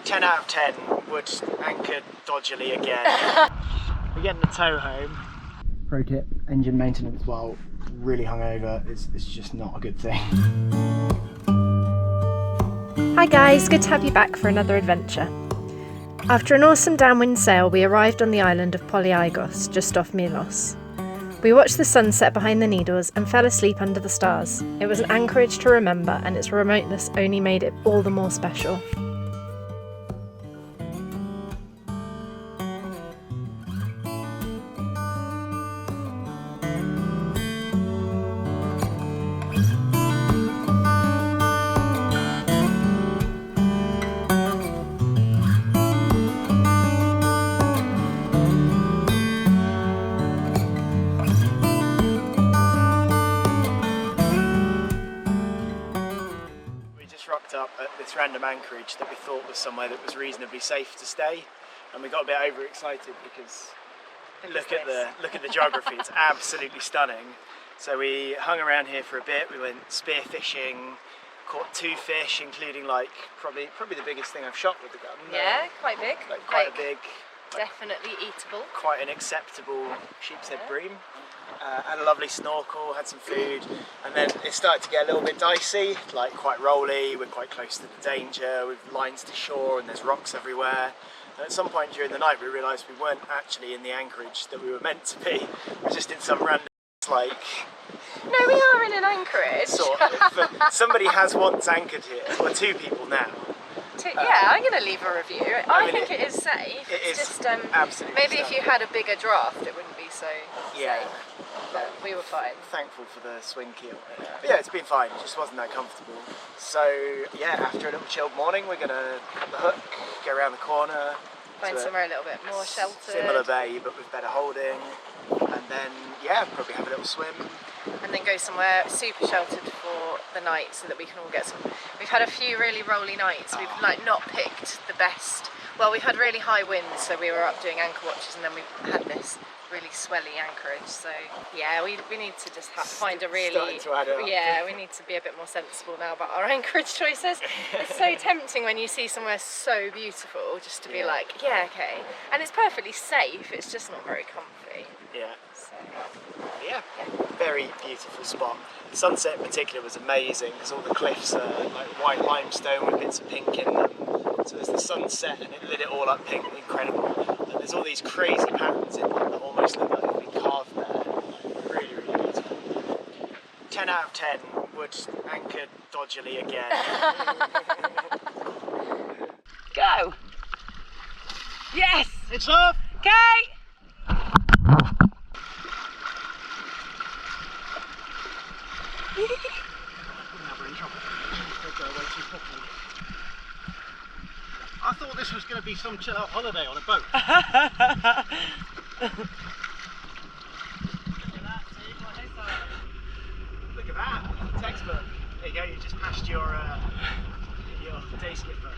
10 out of 10 would anchor dodgily again. We're getting the tow home. Pro tip, engine maintenance while really hungover is just not a good thing. Hi guys, good to have you back for another adventure. After an awesome downwind sail, we arrived on the island of Polyigos, just off Milos. We watched the sunset behind the Needles and fell asleep under the stars. It was an anchorage to remember, and its remoteness only made it all the more special. Up at this random anchorage that we thought was somewhere that was reasonably safe to stay, and we got a bit overexcited because look at the geography. It's absolutely stunning. So we hung around here for a bit. We went spear fishing, caught 2 fish, including like probably the biggest thing I've shot with the gun. Yeah, quite big. Quite a big. Definitely eatable. Quite an acceptable sheep's head bream. Had a lovely snorkel, had some food, and then it started to get a little bit dicey, like quite rolly. We're quite close to the danger, with lines to shore and there's rocks everywhere. And at some point during the night we realised we weren't actually in the anchorage that we were meant to be. We were just in some random like... No, we are in an anchorage. Sort of. Somebody has once anchored here, or 2 people now. Yeah, I'm going to leave a review. I think it is safe. It is just absolutely maybe stunning. if you had a bigger draft it wouldn't be so safe. But we were fine. Thankful for the swing keel. But yeah, it's been fine, it just wasn't that comfortable. So yeah, after a little chilled morning we're going to cut the hook, go around the corner. Find somewhere a little bit more sheltered. Similar bay but with better holding. And then yeah, probably have a little swim. And then go somewhere super sheltered for the night so that we can all get some... We've had a few really rolly nights. We've like not picked the best... Well, we had really high winds, so we were up doing anchor watches, and then we had this really swelly anchorage. So yeah, we need to just find a really... Yeah, we need to be a bit more sensible now about our anchorage choices. It's so tempting when you see somewhere so beautiful just to be like, yeah, okay. And it's perfectly safe, it's just not very comfy. Yeah. So, yeah, very beautiful spot. The sunset in particular was amazing because all the cliffs are like white limestone with bits of pink in them. So as the sun set and it lit it all up pink, incredible. And there's all these crazy patterns in them that almost look like they've been carved there. Like, really, really beautiful. 10 out of 10 would anchor dodgily again. go! Yes! It's off! Okay! I thought this was going to be some chill out holiday on a boat. Look at that, textbook. There you go, you just passed your day skipper.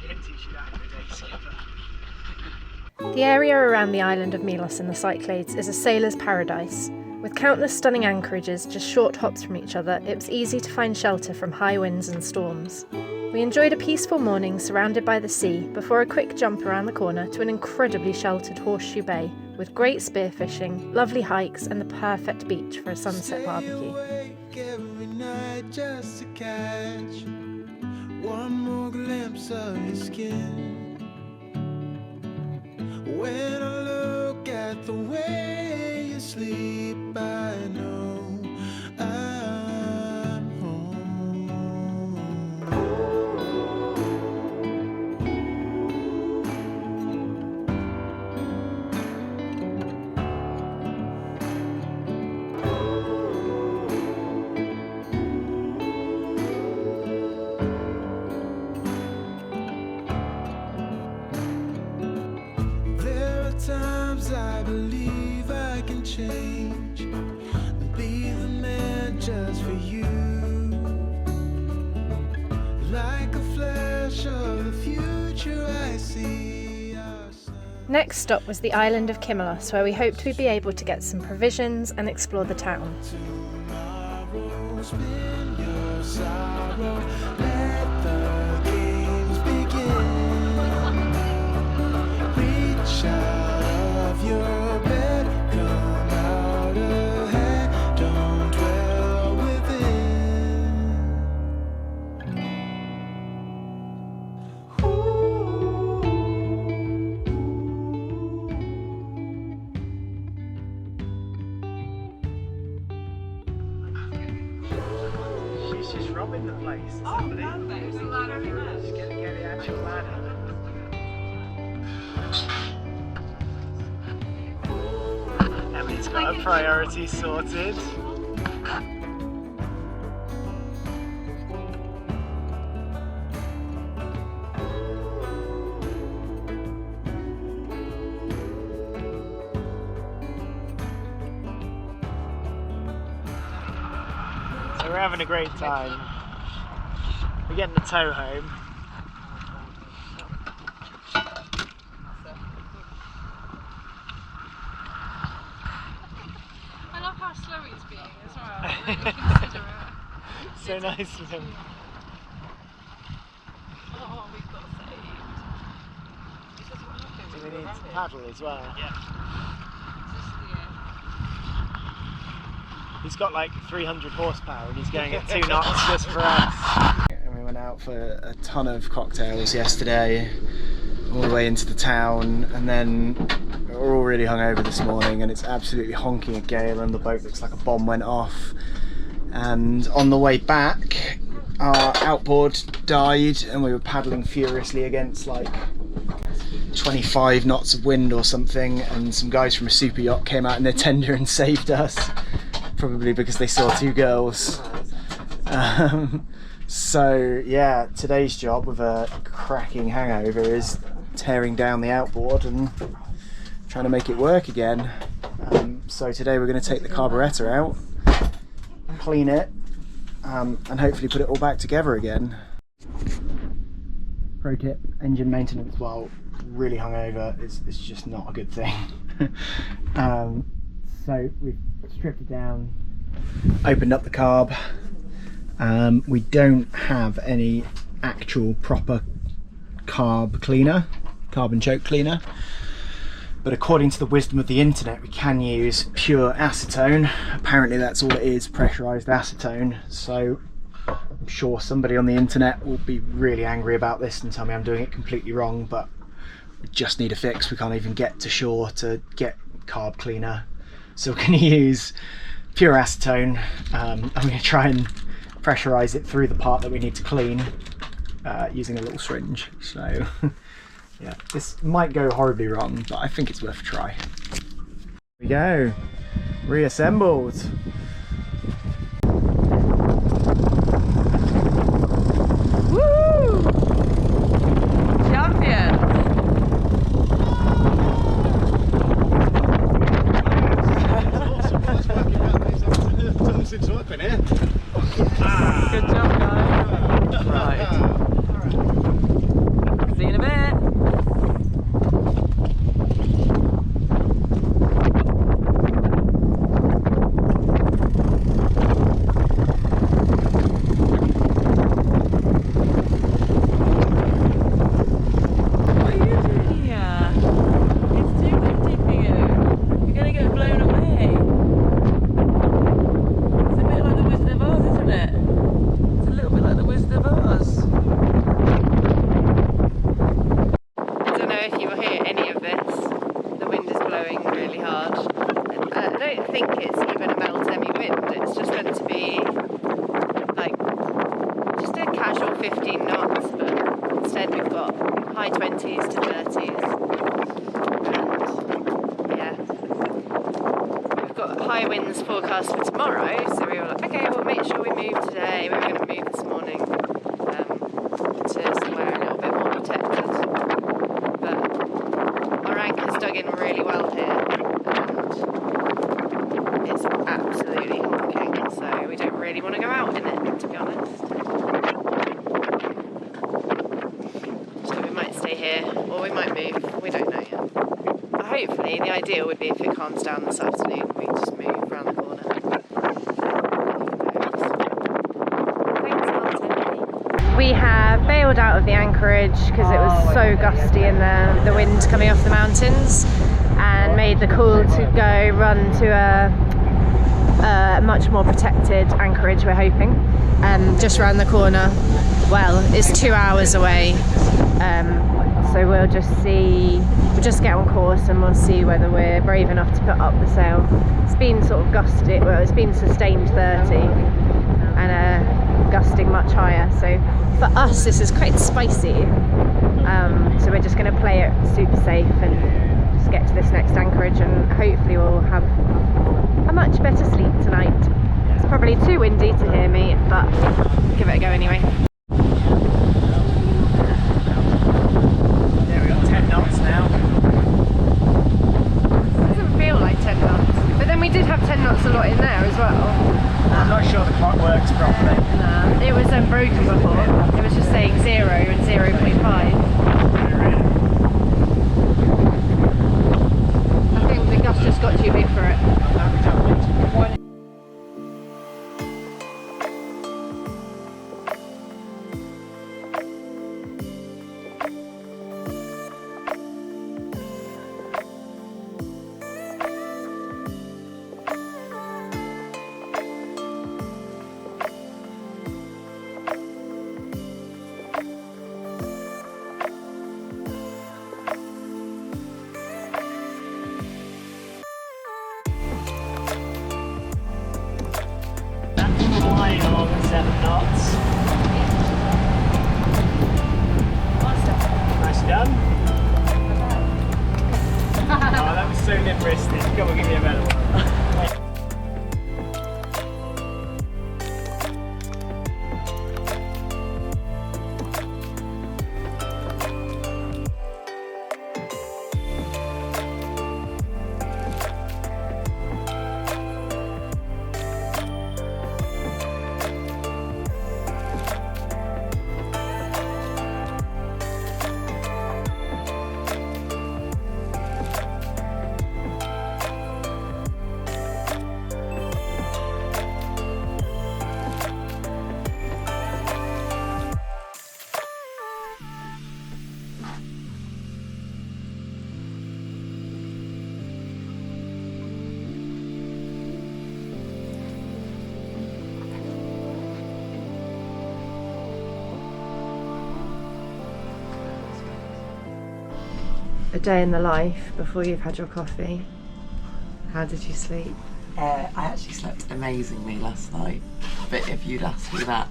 Didn't teach you that in the day skipper. The area around the island of Milos in the Cyclades is a sailor's paradise. With countless stunning anchorages just short hops from each other, it was easy to find shelter from high winds and storms. We enjoyed a peaceful morning surrounded by the sea before a quick jump around the corner to an incredibly sheltered horseshoe bay with great spearfishing, lovely hikes and the perfect beach for a sunset barbecue. Every night just to catch one more glimpse of your skin. When I look at the way you sleep, I know I'm home. There are times I believe I can change and be the man just for you. Like a flash of the future I see outside. Next stop was the island of Milos, where we hoped we'd be able to get some provisions and explore the town. Tomorrow, spin your sorrow. robbing the place. It's unbelievable. Just get the actual ladder. Emily's got her priorities sorted. So we're having a great time. We're getting the tow home. I love how slow he's being as well. Really considerate. So nice of him. Oh, we've got saved. This is what happens. Do we need to paddle as well? Yeah. He's got like 300 horsepower and he's going at 2 knots just for us. And we went out for a ton of cocktails yesterday, all the way into the town, and then we're all really hungover this morning and it's absolutely honking a gale and the boat looks like a bomb went off. And on the way back, our outboard died and we were paddling furiously against like 25 knots of wind or something, and some guys from a super yacht came out in their tender and saved us. Probably because they saw 2 girls. So yeah, today's job with a cracking hangover is tearing down the outboard and trying to make it work again. So today we're going to take the carburettor out, clean it, and hopefully put it all back together again. Pro tip, engine maintenance while really hungover is just not a good thing. So we've stripped it down, opened up the carb. We don't have any actual proper carb cleaner, carbon choke cleaner, but according to the wisdom of the internet we can use pure acetone. Apparently that's all it is, pressurized acetone. So I'm sure somebody on the internet will be really angry about this and tell me I'm doing it completely wrong, but we just need a fix. We can't even get to shore to get carb cleaner. So we're going to use pure acetone. I'm going to try and pressurize it through the part that we need to clean using a little syringe. So yeah, this might go horribly wrong, but I think it's worth a try. Here we go, reassembled. Woo! Champion! Good job, guys. Right. See you in a bit. What are you doing here? It's too windy for you. You're going to get blown away. It's a bit like the Wizard of Oz, isn't it? It's a little bit like the Wizard of Oz. I don't know if you will hear any of this. The wind is blowing really hard. I don't think it's even a melt-emmy wind. It's just meant to be like just a casual 15 knots, but instead we've got high 20s to 30s. And yeah, we've got high winds forecast for tomorrow, so we were like, okay, we'll make sure we move today. We were going to move this morning to somewhere a little bit more protected, but our anchor's dug in really well here and it's absolutely honking, so we don't really want to go out in it, to be honest. So we might stay here or we might move, we don't know yet. But hopefully the ideal would be if it calms down this afternoon, we just move around the corner. We have bailed out of the anchorage because it was so gusty in there, the wind coming off the mountains, and made the call to go run to a much more protected anchorage, we're hoping, just around the corner. Well, it's 2 hours away, so we'll just get on course and we'll see whether we're brave enough to put up the sail. It's been sort of gusty, well, it's been sustained 30, and gusting much higher. So for us, this is quite spicy. So we're just going to play it super safe and just get to this next anchorage, and hopefully we'll have a much better sleep tonight. It's probably too windy to hear me, but give it a go anyway. There we got 10 knots now. Doesn't feel like 10 knots, but then we did have 10 knots a lot in there as well. I'm not sure the clock works properly. Nah, it was broken before. It was just saying 0 and 0.5. I think the gust just got too big for it. Flying along at 7 knots. Nice done. Oh, that was so limp-wristed. Come on, give me a better one. A day in the life before you've had your coffee. How did you sleep? I actually slept amazingly last night, but if you'd asked me that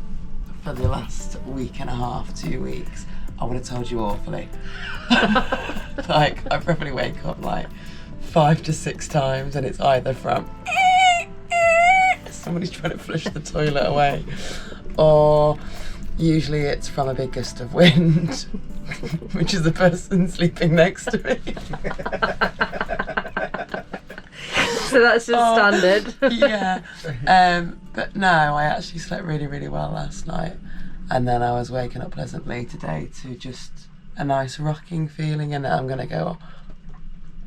for the last week and a half, 2 weeks, I would have told you awfully. Like, I probably wake up like 5 to 6 times and it's either from somebody's trying to flush the toilet away, or usually it's from a big gust of wind, which is the person sleeping next to me. So that's just standard. Yeah. But no, I actually slept really, really well last night. And then I was waking up pleasantly today to just a nice rocking feeling, and I'm going to go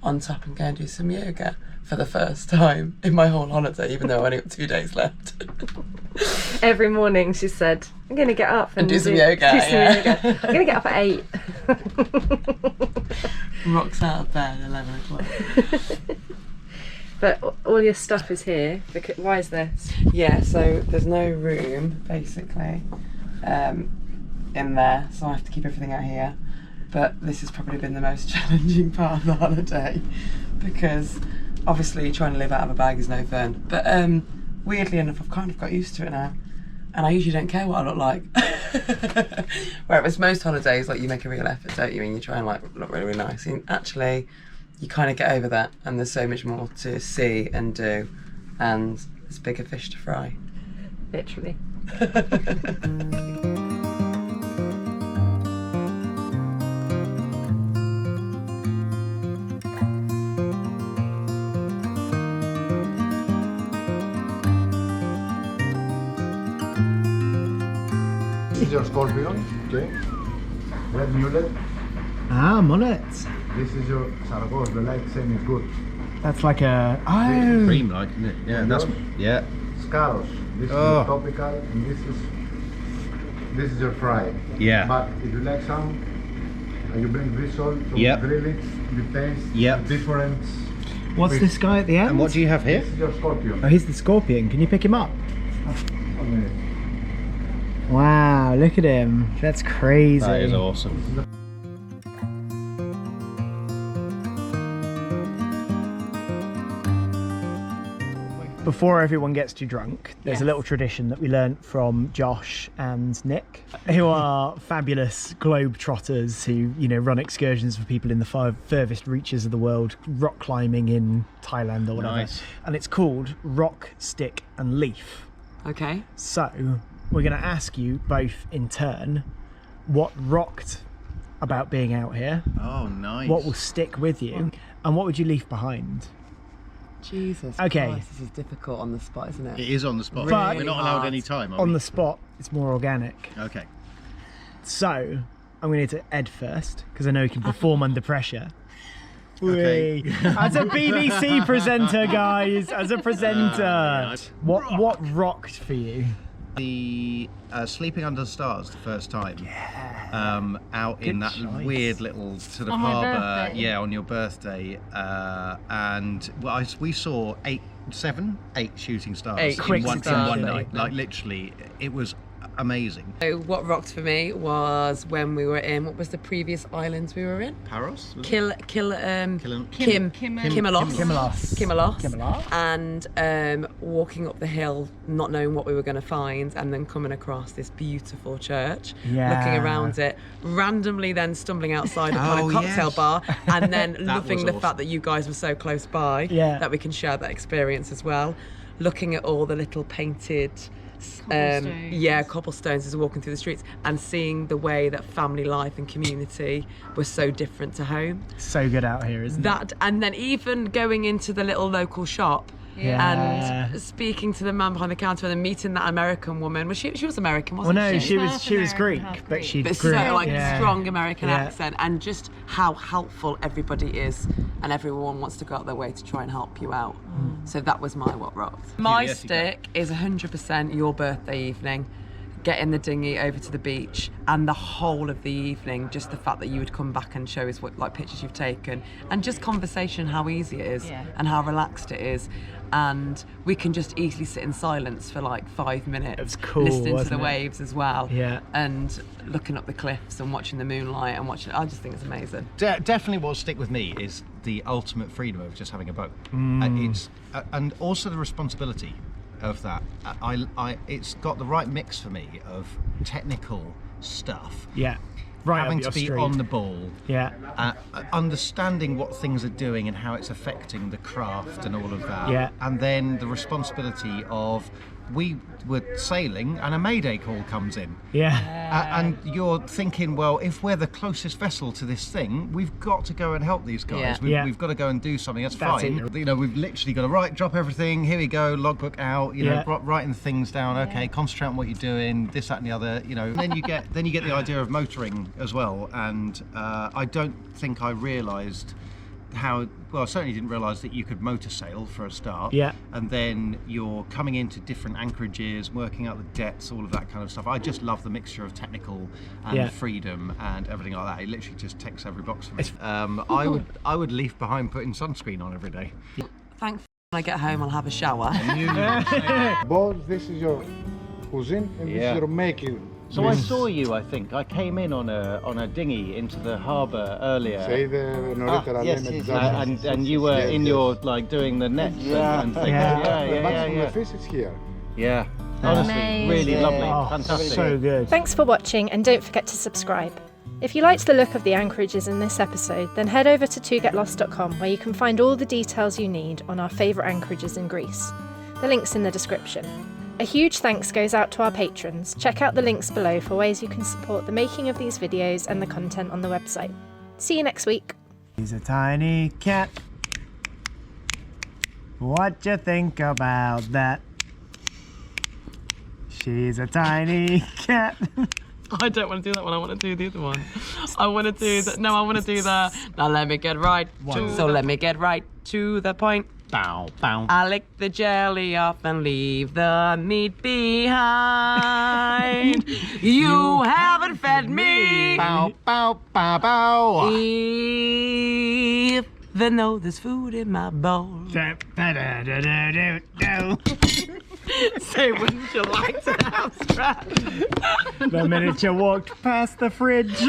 on top and go and do some yoga for the first time in my whole holiday, even though I only got 2 days left. Every morning she said, I'm going to get up and do some yoga. Yoga. I'm going to get up at 8. Rocks out of bed at 11 o'clock. But all your stuff is here. Why is this? Yeah, so there's no room, basically, in there, so I have to keep everything out here. But this has probably been the most challenging part of the holiday, because obviously trying to live out of a bag is no fun. But weirdly enough, I've kind of got used to it now, and I usually don't care what I look like. Whereas most holidays, like, you make a real effort, don't you, and you try and like look really, really nice. And actually, you kind of get over that, and there's so much more to see and do, and there's bigger fish to fry. Literally. This is your scorpion, okay? Red mullet. Ah, mullet. This is your sargos, the light same is good. That's like a... Cream like, isn't it? Yeah, that's... Yeah. Scaros. This is your topical, and this is your fry. Yeah. But if you like some, you bring this all to Yep. grill it, you taste Yep. different. What's fish. this guy at the end? And what do you have here? This is your scorpion. Oh, he's the scorpion. Can you pick him up? 1 minute. Wow, look at him. That's crazy. That is awesome. before everyone gets too drunk, there's a little tradition that we learnt from Josh and Nick, who are fabulous globetrotters who, you know, run excursions for people in the furthest reaches of the world, rock climbing in Thailand or whatever. Nice. And it's called Rock, Stick and Leaf. Okay. So we're going to ask you both in turn what rocked about being out here, Oh, nice. what will stick with you, and what would you leave behind? Jesus Okay. Christ, this is difficult on the spot, isn't it? It is on the spot. But- We're not allowed any time, are On we? the spot, it's more organic. Okay. So I'm going to Ed first, because I know he can perform under pressure. Okay. Whee. As a BBC presenter, guys, as a presenter, what rocked for you? The sleeping under the stars the first time, out in Good that choice. weird little sort of On my harbour, birthday. on your birthday, and well, we saw 8 shooting stars Eight in quick one succession. night. Like literally, it was amazing. So what rocked for me was when we were in, what was the previous islands we were in? Paros, was it? Kimilos. And walking up the hill, not knowing what we were going to find, and then coming across this beautiful church, Yeah. looking around it, randomly then stumbling outside upon Oh, a cocktail yes. bar, and then That loving was the awesome. fact that you guys were so close by, Yeah. that we can share that experience as well. Looking at all the little painted cobblestones as we're walking through the streets, and seeing the way that family life and community was so different to home. So good out here, isn't it? That, and then even going into the little local shop Yeah. and speaking to the man behind the counter, and then meeting that American woman. Was she was American, wasn't Well, no, she? she was Half Greek, American, half but Greek. she But grew so up, like yeah. strong American Yeah. accent, and just how helpful everybody is, and everyone wants to go out their way to try and help you out. So that was my what rocked. My Yes, you go. stick is 100% your birthday evening. Getting the dinghy over to the beach, and the whole of the evening, just the fact that you would come back and show us what like pictures you've taken, and just conversation, how easy it is and how relaxed it is, and we can just easily sit in silence for like 5 minutes, It was cool, listening to wasn't the it? waves as well, Yeah. and looking up the cliffs and watching the moonlight and watching. I just think it's amazing. Definitely what will stick with me is the ultimate freedom of just having a boat. It's and also the responsibility of that. It's got the right mix for me of technical stuff, Yeah. Right having up your to be street. on the ball, Yeah. understanding what things are doing and how it's affecting the craft and all of that. Yeah. And then the responsibility of, we were sailing and a mayday call comes in. Yeah. And you're thinking, well, if we're the closest vessel to this thing, we've got to go and help these guys. Yeah. We've, Yeah. we've got to go and do something. That's That's fine. it. You know, we've literally got to drop everything. Here we go, logbook out. You know, Yeah. writing things down. Okay, concentrate on what you're doing. This, that, and the other. You know, and then you get the idea of motoring as well. And I don't think I realised how well. I certainly didn't realise that you could motor sail for a start. Yeah. And then you're coming into different anchorages, working out the depths, all of that kind of stuff. I just love the mixture of technical and Yeah. freedom and everything like that. It literally just ticks every box for me. I would leave behind putting sunscreen on every day. Thankfully, when I get home, I'll have a shower. Both, this is your cuisine and this Yeah. is your making. So I saw you. I think I came in on a dinghy into the harbour earlier. Say the νωρίτερα Yes, λέμε yes, τζάμπα. and you were Yes, in yes. your like doing the nets and things. Yeah. The maximum yeah. the fish is here. Yeah. Honestly, really Amazing. lovely, Oh, fantastic. so good. Thanks for watching, and don't forget to subscribe. If you liked the look of the anchorages in this episode, then head over to togetlost.com, where you can find all the details you need on our favourite anchorages in Greece. The link's in the description. A huge thanks goes out to our patrons. Check out the links below for ways you can support the making of these videos and the content on the website. See you next week. He's a tiny cat. What you think about that? She's a tiny cat. I don't want to do that one. I want to do the other one. I want to do that. No, I want to do the. Now let me get right. Let me get right to the point. Bow, bow. I lick the jelly off and leave the meat behind. You haven't fed me. Bow, bow, bow, bow. Even though there's food in my bowl. Say, wouldn't you like to have scratch? The minute you walked past the fridge.